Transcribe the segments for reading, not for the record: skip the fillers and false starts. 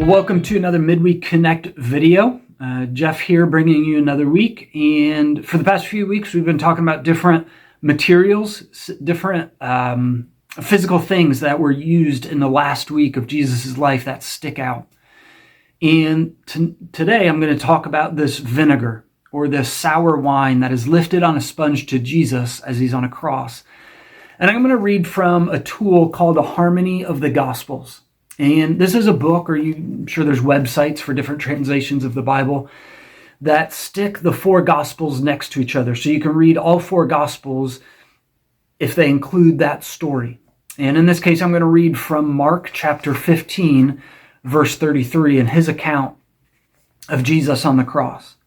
Well, welcome to another Midweek Connect video. Jeff here bringing you another week. And for the past few weeks, we've been talking about different materials, different physical things that were used in the last week of Jesus' life that stick out. And today I'm going to talk about this vinegar or this sour wine that is lifted on a sponge to Jesus as he's on a cross. And I'm going to read from a tool called A Harmony of the Gospels. And this is a book, or I'm sure there's websites for different translations of the Bible that stick the four Gospels next to each other. So you can read all four Gospels if they include that story. And in this case, I'm going to read from Mark chapter 15, verse 33, in his account of Jesus on the cross.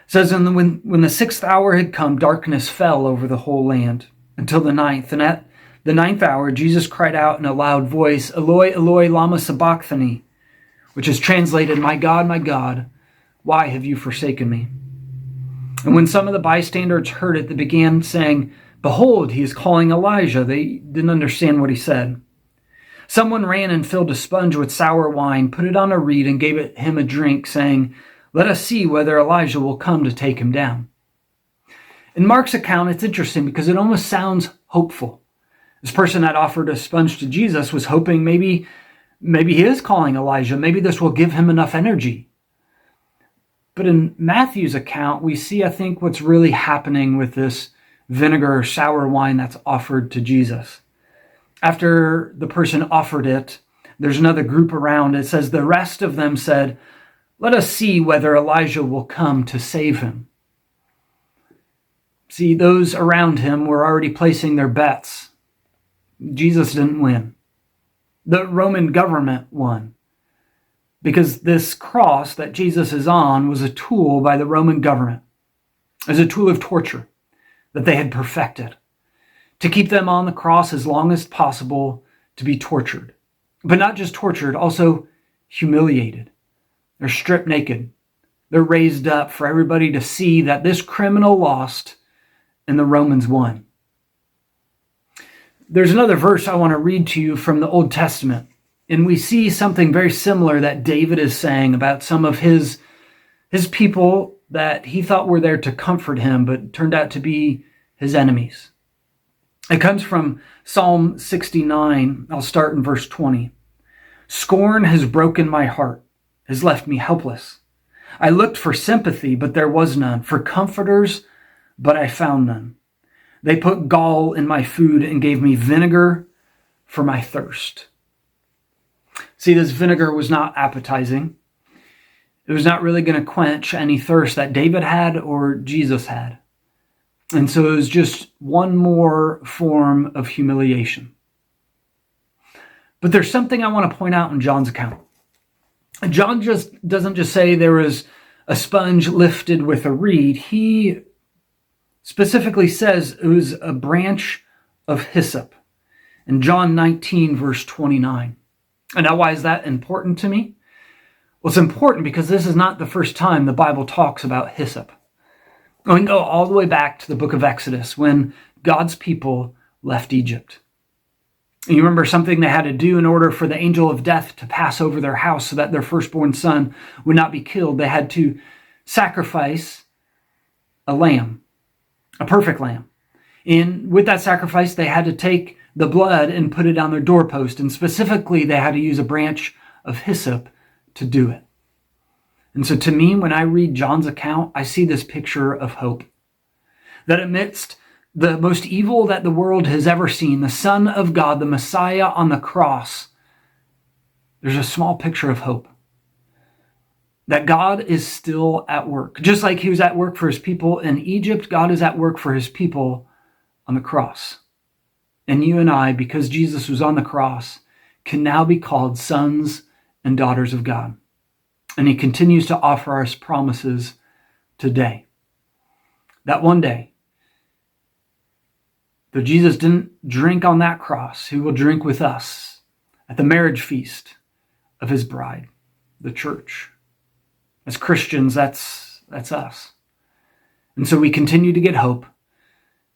It says, "And when the 6th hour had come, darkness fell over the whole land until the 9th. And at the 9th hour, Jesus cried out in a loud voice, 'Eloi, Eloi, lama sabachthani,' which is translated, 'My God, why have you forsaken me?' And when some of the bystanders heard it, they began saying, 'Behold, he is calling Elijah.' They didn't understand what he said. Someone ran and filled a sponge with sour wine, put it on a reed, and gave him a drink, saying, 'Let us see whether Elijah will come to take him down.'" In Mark's account, it's interesting because it almost sounds hopeful. This person that offered a sponge to Jesus was hoping maybe he is calling Elijah. Maybe this will give him enough energy. But in Matthew's account, we see, I think, what's really happening with this vinegar or sour wine that's offered to Jesus. After the person offered it, there's another group around. It says, "The rest of them said, 'Let us see whether Elijah will come to save him.'" See, those around him were already placing their bets. Jesus didn't win. The Roman government won. Because this cross that Jesus is on was a tool by the Roman government. It was a tool of torture that they had perfected to keep them on the cross as long as possible, to be tortured. But not just tortured, also humiliated. They're stripped naked. They're raised up for everybody to see that this criminal lost and the Romans won. There's another verse I want to read to you from the Old Testament. And we see something very similar that David is saying about some of his people that he thought were there to comfort him, but turned out to be his enemies. It comes from Psalm 69. I'll start in verse 20. "Scorn has broken my heart, has left me helpless. I looked for sympathy, but there was none, for comforters, but I found none. They put gall in my food and gave me vinegar for my thirst." See, this vinegar was not appetizing. It was not really going to quench any thirst that David had or Jesus had. And so it was just one more form of humiliation. But there's something I want to point out in John's account. John doesn't just say there was a sponge lifted with a reed. He specifically says it was a branch of hyssop in John 19, verse 29. And now, why is that important to me? Well, it's important because this is not the first time the Bible talks about hyssop. We can go all the way back to the book of Exodus when God's people left Egypt. And you remember something they had to do in order for the angel of death to pass over their house so that their firstborn son would not be killed. They had to sacrifice a lamb. A perfect lamb. And with that sacrifice, they had to take the blood and put it on their doorpost. And specifically, they had to use a branch of hyssop to do it. And so to me, when I read John's account, I see this picture of hope. That amidst the most evil that the world has ever seen, the Son of God, the Messiah on the cross, there's a small picture of hope. That God is still at work. Just like he was at work for his people in Egypt, God is at work for his people on the cross. And you and I, because Jesus was on the cross, can now be called sons and daughters of God. And he continues to offer us promises today. That one day, though Jesus didn't drink on that cross, he will drink with us at the marriage feast of his bride, the church. As Christians, that's us. And so we continue to get hope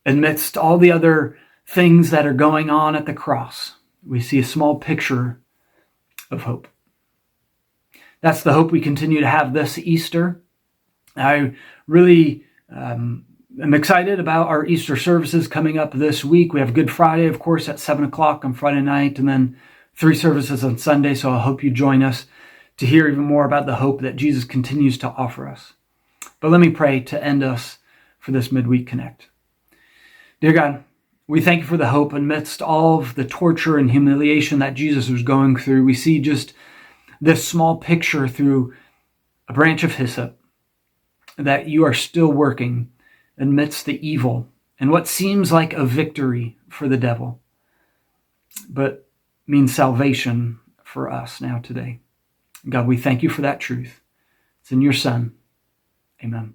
amidst all the other things that are going on at the cross. We see a small picture of hope. That's the hope we continue to have this Easter. I really am excited about our Easter services coming up this week. We have Good Friday, of course, at 7 o'clock on Friday night, and then 3 services on Sunday. So I hope you join us to hear even more about the hope that Jesus continues to offer us. But let me pray to end us for this Midweek Connect. Dear God, we thank you for the hope amidst all of the torture and humiliation that Jesus was going through. We see just this small picture through a branch of hyssop, that you are still working amidst the evil and what seems like a victory for the devil, but means salvation for us now today. God, we thank you for that truth. It's in your Son. Amen.